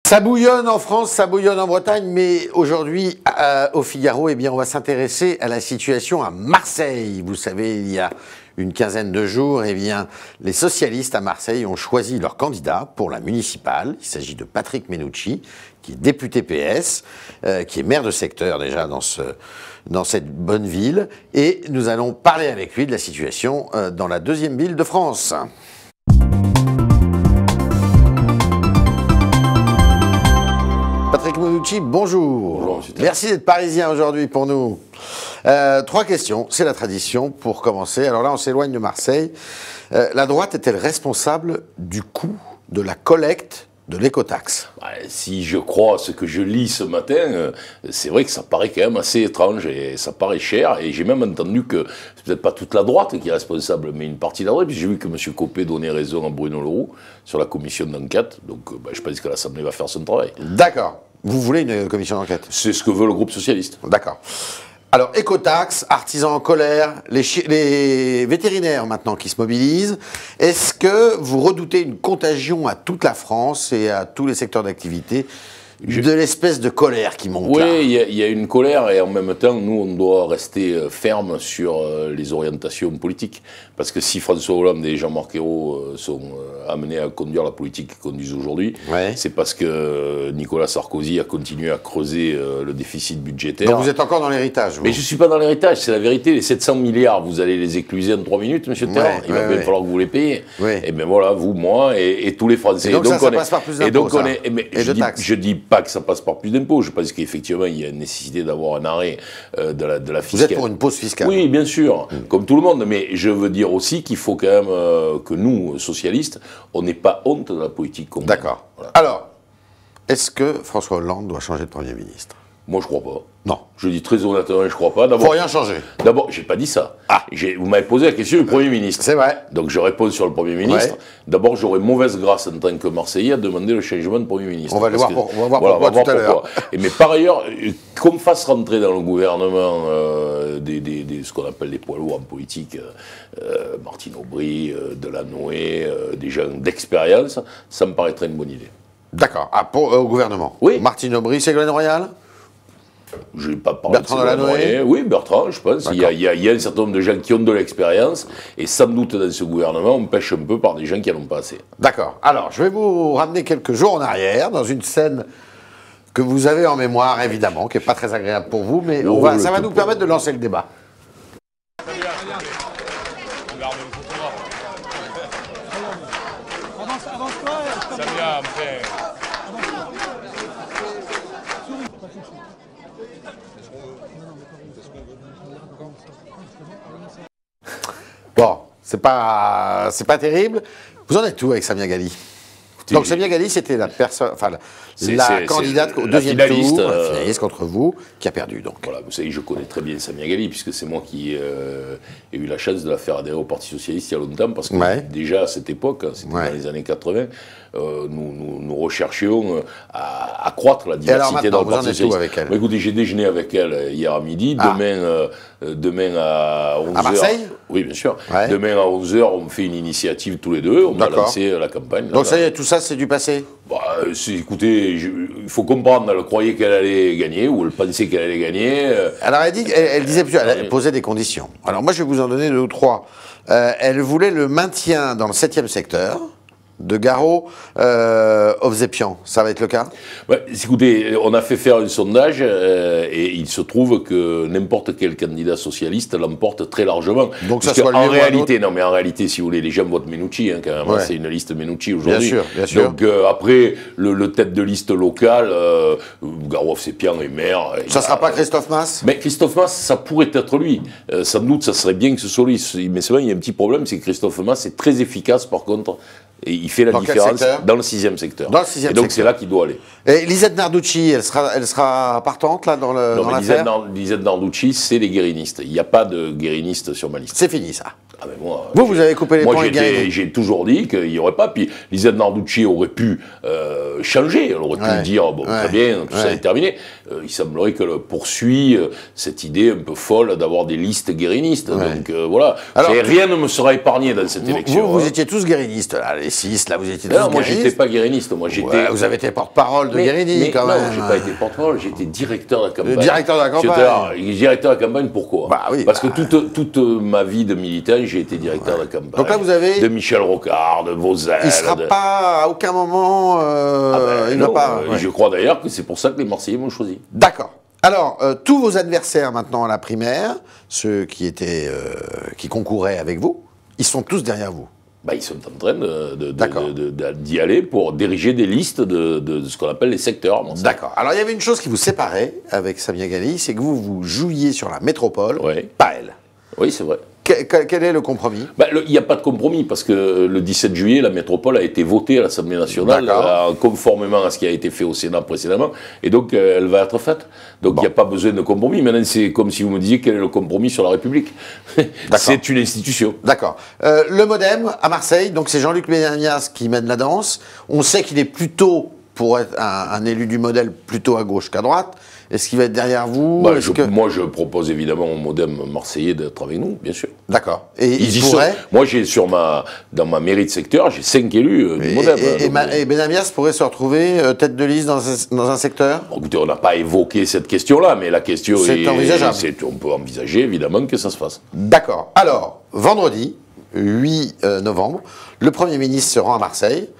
Ça bouillonne en France, ça bouillonne en Bretagne, mais aujourd'hui, au Figaro, eh bien, on va s'intéresser à la situation à Marseille. Vous savez, il y a une quinzaine de jours, eh bien, les socialistes à Marseille ont choisi leur candidat pour la municipale. Il s'agit de Patrick Mennucci, qui est député PS, qui est maire de secteur déjà dans cette bonne ville. Et nous allons parler avec lui de la situation dans la deuxième ville de France. Patrick Mennucci, bonjour. Bonjour, merci d'être parisien aujourd'hui pour nous. Trois questions, c'est la tradition pour commencer. Alors là, on s'éloigne de Marseille. La droite est-elle responsable du coût de la collecte de l'écotaxe? Si je crois à ce que je lis ce matin, c'est vrai que ça paraît quand même assez étrange et ça paraît cher. Et j'ai même entendu que c'est peut-être pas toute la droite qui est responsable, mais une partie de la droite. Puis j'ai vu que M. Copé donnait raison à Bruno Le Roux sur la commission d'enquête. Donc je pense que l'Assemblée va faire son travail. D'accord. Vous voulez une commission d'enquête? C'est ce que veut le groupe socialiste. D'accord. Alors, écotaxe, artisans en colère, les vétérinaires maintenant qui se mobilisent. Est-ce que vous redoutez une contagion à toute la France et à tous les secteurs d'activité de l'espèce de colère qui monte là? Oui, il y a une colère et en même temps, nous, on doit rester ferme sur les orientations politiques. Parce que si François Hollande et Jean-Marc Ayrault sont amenés à conduire la politique qu'ils conduisent aujourd'hui, c'est parce que Nicolas Sarkozy a continué à creuser le déficit budgétaire. Donc vous êtes encore dans l'héritage, vous? Mais je ne suis pas dans l'héritage, c'est la vérité. Les 700 milliards, vous allez les écluser en 3 minutes, monsieur Terran. Il va bien falloir que vous les payiez. Et bien voilà, vous, moi et tous les Français. Et donc ça passe par plus d'impôts, je dis pas que ça passe par plus d'impôts. Je pense qu'effectivement, il y a une nécessité d'avoir un arrêt de la fiscalité. Vous êtes pour une pause fiscale? Oui, bien sûr, comme tout le monde. Mais je veux dire aussi qu'il faut quand même que nous, socialistes, on n'ait pas honte de la politique qu'on mène. D'accord. Voilà. Alors, est-ce que François Hollande doit changer de Premier ministre? Moi, je crois pas. Non. Je dis très honnêtement, je crois pas. Il ne faut rien changer. D'abord, j'ai pas dit ça. Vous m'avez posé la question du Premier ministre. C'est vrai. Donc je réponds sur le Premier ministre. D'abord, j'aurais mauvaise grâce en tant que Marseillais à demander le changement de Premier ministre. On va voir pourquoi tout à l'heure. Mais par ailleurs, qu'on fasse rentrer dans le gouvernement ce qu'on appelle des poids lourds en politique, Martine Aubry, Delanoë, des gens d'expérience, ça me paraîtrait une bonne idée. D'accord. Au gouvernement? Oui. Martine Aubry, Ségolène Royal? Je n'ai pas parlé Bertrand Delanoë. Oui, Bertrand, je pense. Il y a un certain nombre de gens qui ont de l'expérience, et sans doute dans ce gouvernement, on pêche un peu par des gens qui n'en ont pas assez. D'accord. Alors, je vais vous ramener quelques jours en arrière, dans une scène que vous avez en mémoire, évidemment, qui n'est pas très agréable pour vous, mais ça va nous permettre de lancer le débat. Bon, c'est pas terrible. Vous en êtes où avec Samia Ghali? Donc Samia Ghali, c'était la personne, enfin la candidate au deuxième tour, la finaliste contre vous, qui a perdu. Donc voilà, vous savez, je connais très bien Samia Ghali puisque c'est moi qui ai eu la chance de la faire adhérer au Parti socialiste il y a longtemps, parce que déjà à cette époque, c'était dans les années 80, nous recherchions à accroître la diversité dans le Parti socialiste. Avec elle? Écoutez, j'ai déjeuné avec elle hier à midi. Demain à 11h. À Marseille? Oui, bien sûr. Demain à 11h, on fait une initiative tous les deux. On va lancer la campagne. Donc ça y est, tout ça, c'est du passé? Écoutez, il faut comprendre, elle croyait qu'elle allait gagner, ou elle pensait qu'elle allait gagner. Alors elle disait plus, elle posait des conditions. Alors moi, je vais vous en donner 2 ou 3. Elle voulait le maintien dans le 7e secteur de Garo, Hovsepian. Ça va être le cas? Écoutez, on a fait faire un sondage et il se trouve que n'importe quel candidat socialiste l'emporte très largement. Donc ça soit en réalité, non mais en réalité, si vous voulez, les gens votent Mennucci, quand même. C'est une liste Mennucci aujourd'hui. Bien sûr. Donc après, le tête de liste local, Garo Hovsepian est maire. Ça ne sera pas Christophe Masse? Mais Christophe Masse, ça pourrait être lui. Sans doute, ça serait bien que ce soit lui. Mais c'est vrai, il y a un petit problème, c'est que Christophe Masse est très efficace, par contre. Et il fait la différence dans le 6e secteur. Dans le 6e secteur. Et donc c'est là qu'il doit aller. Et Lisette Narducci, elle sera partante là dans l'affaire? Lisette Narducci, c'est les guérinistes. Il n'y a pas de guérinistes sur ma liste. C'est fini ça. Mais moi, vous avez coupé les ponts avec Guérini. J'ai toujours dit qu'il n'y aurait pas. Puis Lisette Narducci aurait pu changer. Elle aurait pu dire bon, très bien, tout ça est terminé. Il semblerait qu'elle poursuit cette idée un peu folle d'avoir des listes guérinistes. Donc voilà. Alors, rien ne me sera épargné dans cette élection. Vous étiez tous guérinistes, là, les 6, guérénistes, là, vous étiez Non, tous moi, guérénistes. j'étais pas guéréniste. Moi, j'étais. Ouais, vous avez été porte-parole de Guérini, quand même. Non, j'ai pas été porte-parole, j'étais directeur de la campagne. Directeur de la campagne. Directeur de la campagne, pourquoi? Bah oui, parce que toute ma vie de militant, j'ai été directeur de la campagne. Donc là, vous avez... De Michel Rocard, de Vauzel. Il ne sera pas, à aucun moment, il ne va pas... Ouais. Je crois d'ailleurs que c'est pour ça que les Marseillais m'ont choisi. D'accord. Alors, tous vos adversaires maintenant à la primaire, ceux qui concouraient avec vous, ils sont tous derrière vous. Bah, ils sont en train d'y aller pour diriger des listes de ce qu'on appelle les secteurs. D'accord. Alors, il y avait une chose qui vous séparait avec Samia Ghali, c'est que vous jouiez sur la métropole, pas elle. Oui, c'est vrai. Quel est le compromis? Il n'y a pas de compromis, parce que le 17 juillet, la métropole a été votée à l'Assemblée nationale, conformément à ce qui a été fait au Sénat précédemment, et donc elle va être faite. Donc il n'y a pas besoin de compromis. Maintenant, c'est comme si vous me disiez quel est le compromis sur la République. C'est une institution. D'accord. Le MoDem à Marseille, donc c'est Jean-Luc Benamias qui mène la danse. On sait qu'il est plutôt, pour être un élu du modèle, plutôt à gauche qu'à droite. Est-ce qu'il va être derrière vous? Moi, je propose évidemment au MoDem marseillais d'être avec nous, bien sûr. D'accord. Et il pourrait... Moi, dans ma mairie de secteur, j'ai 5 élus du MoDem. Et Benamias pourrait se retrouver tête de liste dans un secteur? Écoutez, on n'a pas évoqué cette question-là, mais la question est envisageable. On peut envisager, évidemment, que ça se fasse. D'accord. Alors, vendredi, 8 novembre, le Premier ministre se rend à Marseille.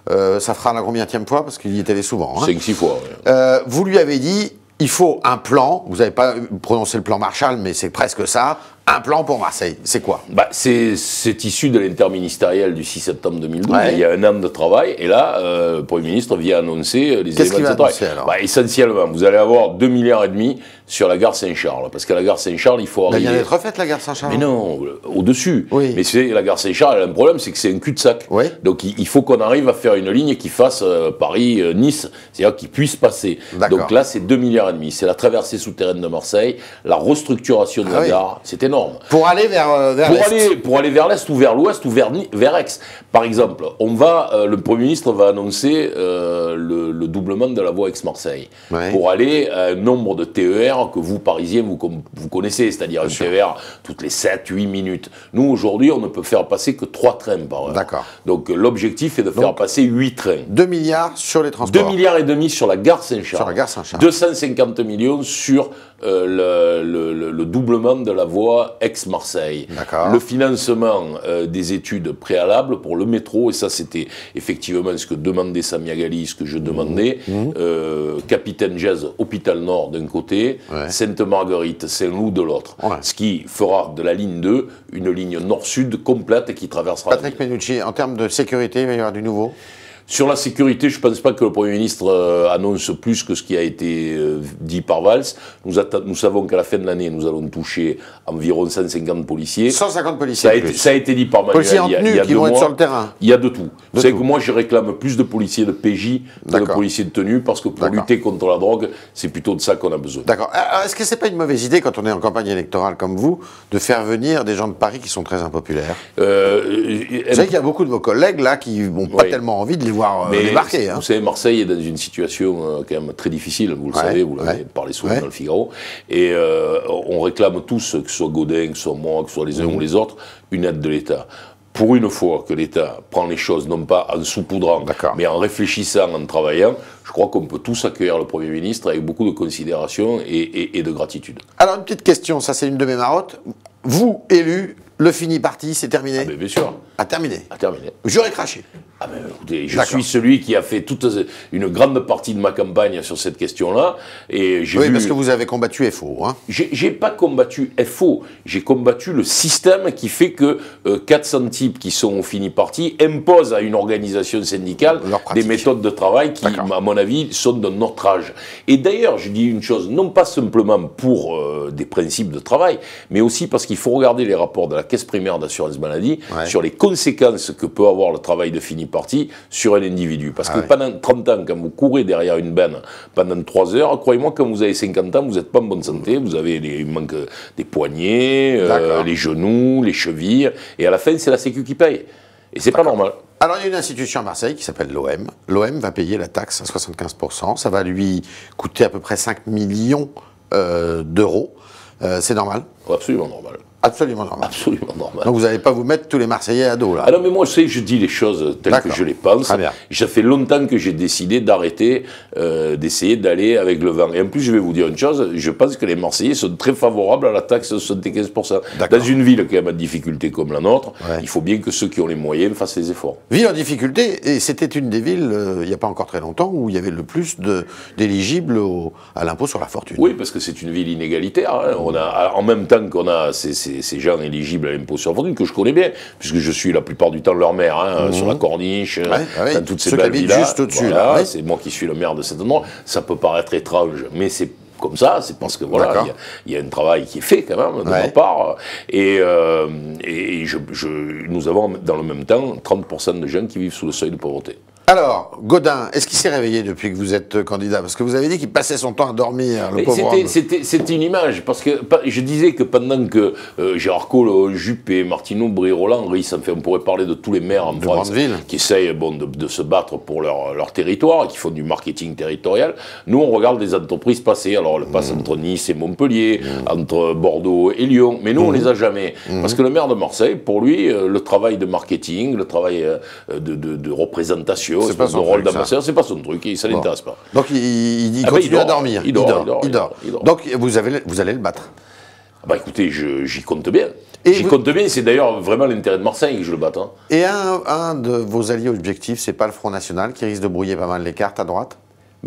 Ça fera la combienième fois, parce qu'il y est allé souvent. 5-6 fois, oui. Vous lui avez dit... Il faut un plan, vous n'avez pas prononcé le plan Marshall, mais c'est presque ça, un plan pour Marseille. C'est quoi? C'est issu de l'interministériel du 6 septembre 2012, il y a un an de travail, et là, le Premier ministre vient annoncer les éléments de travail. Essentiellement, vous allez avoir 2,5 milliards sur la gare Saint-Charles, parce qu'à la gare Saint-Charles, il faut arriver... Elle vient d'être refaite, la gare Saint-Charles. Mais non, au-dessus. Oui. Mais la gare Saint-Charles, elle a un problème, c'est que c'est un cul-de-sac. Oui. Donc il faut qu'on arrive à faire une ligne qui fasse Paris-Nice, c'est-à-dire qui puisse passer. Donc là, c'est 2,5 milliards. C'est la traversée souterraine de Marseille, la restructuration de la gare, c'est énorme. Pour aller vers l'Est. Pour aller vers l'Est ou vers l'Ouest ou vers Aix. Par exemple, le Premier ministre va annoncer le doublement de la voie Aix-Marseille pour aller à un nombre de TER que vous, Parisiens, vous connaissez, c'est-à-dire un TER toutes les 7-8 minutes. Nous, aujourd'hui, on ne peut faire passer que 3 trains par heure. D'accord. Donc l'objectif est de faire passer 8 trains. 2 milliards sur les transports. 2,5 milliards sur la gare Saint-Charles. Sur la gare Saint-Charles. 250 millions sur le doublement de la voie Aix-Marseille. Le financement des études préalables pour le métro, et ça c'était effectivement ce que demandait Samia Ghali, ce que je demandais, Capitaine Gèze, Hôpital Nord d'un côté, Sainte-Marguerite, Saint-Loup de l'autre. Ce qui fera de la ligne 2 une ligne nord-sud complète qui traversera... Patrick Mennucci, en termes de sécurité, il va y avoir du nouveau? Sur la sécurité, je ne pense pas que le Premier ministre annonce plus que ce qui a été dit par Valls. Nous savons qu'à la fin de l'année, nous allons toucher environ 150 policiers. 150 policiers. Ça a été dit par Manuel policiers en tenue qui vont être sur le terrain. Il y a de tout. Vous savez que moi, je réclame plus de policiers de PJ que de policiers de tenue, parce que pour lutter contre la drogue, c'est plutôt de ça qu'on a besoin. D'accord. Est-ce que c'est pas une mauvaise idée, quand on est en campagne électorale comme vous, de faire venir des gens de Paris qui sont très impopulaires? Vous savez qu'il y a beaucoup de vos collègues là qui n'ont pas tellement envie de les voir débarquer. Vous savez, Marseille est dans une situation quand même très difficile, vous le savez, vous l'avez parlé souvent dans le Figaro, et on réclame tous, que ce soit Gaudin, que ce soit moi, que ce soit les uns ou les autres, une aide de l'État. Pour une fois que l'État prend les choses, non pas en saupoudrant, mais en réfléchissant, en travaillant, je crois qu'on peut tous accueillir le Premier ministre avec beaucoup de considération et de gratitude. Alors, une petite question, ça c'est une de mes marottes. Vous, élu, le fini parti, c'est terminé? Ah, bien sûr. Terminé. J'aurais craché. Écoutez, je suis celui qui a fait toute une grande partie de ma campagne sur cette question-là. Parce que vous avez combattu FO. Hein. J'ai pas combattu FO, j'ai combattu le système qui fait que 400 types qui sont au fini parti imposent à une organisation syndicale des méthodes de travail qui, à mon avis, sont de notre âge. Et d'ailleurs, je dis une chose, non pas simplement pour des principes de travail, mais aussi parce qu'il faut regarder les rapports de la Caisse primaire d'assurance maladie sur les conséquences que peut avoir le travail de fini parti sur un individu. Parce que pendant 30 ans, quand vous courez derrière une benne pendant 3 heures, croyez-moi, quand vous avez 50 ans, vous n'êtes pas en bonne santé, vous avez il manque des poignets, les genoux, les chevilles, et à la fin, c'est la Sécu qui paye. Et c'est pas normal. Alors, il y a une institution à Marseille qui s'appelle l'OM. L'OM va payer la taxe à 75%. Ça va lui coûter à peu près 5 millions d'euros. C'est normal? Absolument normal. Absolument normal. Absolument normal. Donc vous n'allez pas vous mettre tous les Marseillais à dos, là. Ah non, mais moi, je dis les choses telles que je les pense. Très bien. Ça fait longtemps que j'ai décidé d'arrêter d'essayer d'aller avec le vent. Et en plus, je vais vous dire une chose, je pense que les Marseillais sont très favorables à la taxe de 75%. Dans une ville qui a une difficulté comme la nôtre, il faut bien que ceux qui ont les moyens fassent les efforts. Ville en difficulté, et c'était une des villes, il n'y a pas encore très longtemps, où il y avait le plus d'éligibles à l'impôt sur la fortune. Oui, parce que c'est une ville inégalitaire. Hein. On a, en même temps qu'on a ces gens éligibles à l'impôt sur la fortune, que je connais bien, puisque je suis la plupart du temps leur maire, hein, sur la Corniche, dans toutes ces belles villas. Juste au-dessus, voilà, c'est moi qui suis le maire de cet endroit. Ça peut paraître étrange, mais c'est comme ça, c'est parce que voilà, il y a un travail qui est fait quand même de ma part, et nous avons dans le même temps 30% de gens qui vivent sous le seuil de pauvreté. Alors, Gaudin, est-ce qu'il s'est réveillé depuis que vous êtes candidat? Parce que vous avez dit qu'il passait son temps à dormir, le pauvre homme. C'était une image, parce que je disais que pendant que Gérard Collomb, Juppé, Martine Aubry, Roland Ris, enfin on pourrait parler de tous les maires en France qui essayent de se battre pour leur territoire, qui font du marketing territorial, nous on regarde les entreprises passer, alors elles passent entre Nice et Montpellier, entre Bordeaux et Lyon, mais nous on les a jamais. Parce que le maire de Marseille, pour lui, le travail de marketing, le travail de représentation, c'est pas son rôle truc, d'ambassadeur, c'est pas son truc, ça l'intéresse pas. Donc il continue à dormir. Il dort. Donc vous allez le battre. Bah écoutez, j'y compte bien. J'y compte bien, c'est d'ailleurs vraiment l'intérêt de Marseille que je le batte. Hein. Et un de vos alliés objectifs, c'est pas le Front National qui risque de brouiller pas mal les cartes à droite?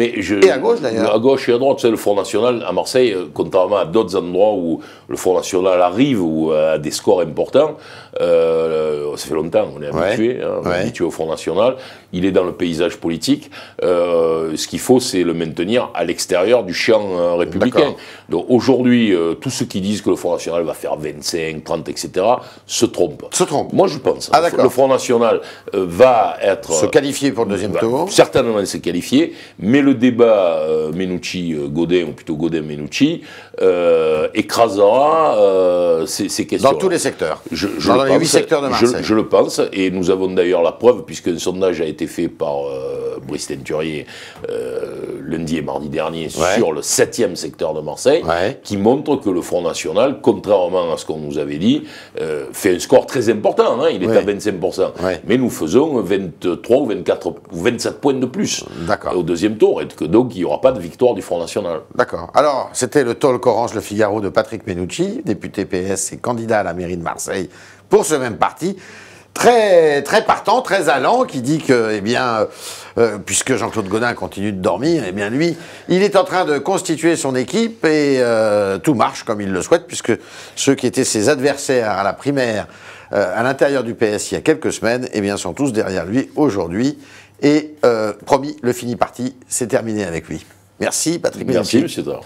Et à gauche d'ailleurs. À gauche et à droite, c'est le Front National à Marseille, contrairement à d'autres endroits où le Front National arrive ou a des scores importants, ça fait longtemps, on est habitué, on est habitué au Front National, il est dans le paysage politique, ce qu'il faut c'est le maintenir à l'extérieur du champ républicain. Donc aujourd'hui, tous ceux qui disent que le Front National va faire 25, 30, etc., se trompent. Moi je pense. Le Front National va être... Se qualifier pour le deuxième tour. Certainement se qualifier, mais le débat Menucci-Gaudin, ou plutôt Gaudin-Menucci, écrasera ces questions. Dans tous les secteurs. Dans les 8 secteurs de Marseille. Je le pense, et nous avons d'ailleurs la preuve, puisqu'un sondage a été fait par Brice Teinturier lundi et mardi dernier sur le 7e secteur de Marseille, qui montre que le Front National, contrairement à ce qu'on nous avait dit, fait un score très important, hein, il est à 25%. Mais nous faisons 23 ou 24 ou 27 points de plus au deuxième tour. Et que donc il n'y aura pas de victoire du Front National. D'accord. Alors, c'était le talk Orange Le Figaro de Patrick Menucci, député PS et candidat à la mairie de Marseille pour ce même parti. Très partant, très allant, qui dit que, eh bien, puisque Jean-Claude Gaudin continue de dormir, eh bien lui, il est en train de constituer son équipe et tout marche comme il le souhaite, puisque ceux qui étaient ses adversaires à la primaire à l'intérieur du PS il y a quelques semaines, eh bien, sont tous derrière lui aujourd'hui. Et promis, le fini parti, c'est terminé avec lui. Merci Patrick Menucci. Merci, M. Dor.